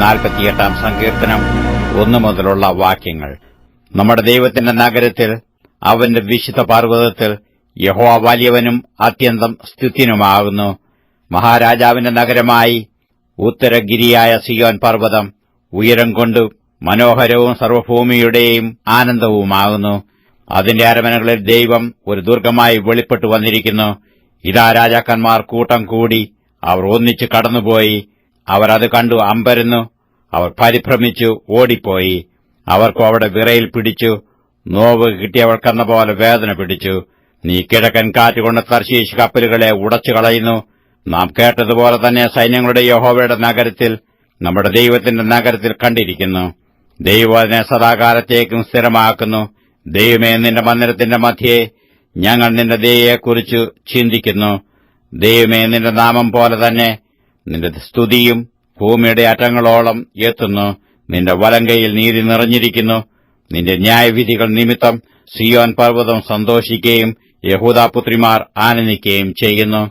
48 സങ്കീർത്തനം 1 മുതലുള്ള വാക്യങ്ങൾ. നമ്മുടെ ദൈവത്തിന്റെ നഗരത്തിൽ, അവന്റെ വിശുദ്ധ പർവ്വതത്തിൽ യഹോവ വലിയവനും അത്യന്തം സ്തുത്യനുമാകുന്നു. മഹാരാജാവിന്റെ നഗരമായി ഉത്തരഗിരിയായ സിയോൻ പർവ്വതം ഉയരം കൊണ്ട് മനോഹരവും സർവ്വഭൂമിയുടെയും ആനന്ദവുമാകുന്നു. അതിന്റെ അരമനകളിൽ ദൈവം ഒരു ദുർഗമായി വെളിപ്പെട്ടു വന്നിരിക്കുന്നു. ഇതാ, രാജാക്കന്മാർ കൂട്ടം കൂടി, അവർ ഒന്നിച്ചു കടന്നുപോയി. അവർ അത് കണ്ടു അമ്പരന്നു, അവർ പരിഭ്രമിച്ചു ഓടിപ്പോയി. അവർക്കും അവിടെ വിറയിൽ പിടിച്ചു, നോവ് കിട്ടിയവർക്കെന്ന പോലെ വേദന പിടിച്ചു. നീ കിഴക്കൻ കാറ്റുകൊണ്ട് തർശീശ് കപ്പലുകളെ ഉടച്ചു കളയുന്നു. നാം കേട്ടതുപോലെ തന്നെ സൈന്യങ്ങളുടെ യഹോവയുടെ നഗരത്തിൽ, നമ്മുടെ ദൈവത്തിന്റെ നഗരത്തിൽ കണ്ടിരിക്കുന്നു. ദൈവം അതിനെ സദാകാലത്തേക്കും സ്ഥിരമാക്കുന്നു. ദൈവമേ, നിന്റെ മന്ദിരത്തിന്റെ മധ്യേ ഞങ്ങൾ നിന്റെ ദയയെക്കുറിച്ചു ചിന്തിക്കുന്നു. ദൈവമേ, നിന്റെ നാമം പോലെ തന്നെ നിന്റെ സ്തുതിയും ഭൂമിയുടെ അറ്റങ്ങളോളം എത്തുന്നു. നിന്റെ വലങ്കയിൽ നീതി നിറഞ്ഞിരിക്കുന്നു. നിന്റെ ന്യായവിധികൾ നിമിത്തം സിയോൻ പർവ്വതം സന്തോഷിക്കുകയും യഹൂദാപുത്രിമാർ ആനന്ദിക്കുകയും ചെയ്യുന്നു.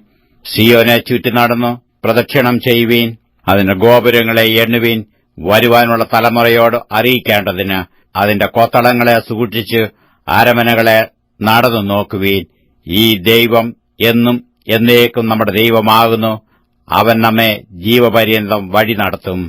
സിയോനെ ചുറ്റി നടന്നു പ്രദക്ഷിണം ചെയ്യുവീൻ, അതിന്റെ ഗോപുരങ്ങളെ എണ്ണുവീൻ. വരുവാനുള്ള തലമുറയോട് അറിയിക്കേണ്ടതിന് അതിന്റെ കൊത്തളങ്ങളെ സൂക്ഷിച്ച് അരമനകളെ നടന്നു നോക്കുവീൻ. ഈ ദൈവം എന്നും എന്നേക്കും നമ്മുടെ ദൈവമാകുന്നു. അവൻ നമ്മെ ജീവപര്യന്തം വഴി നടത്തും.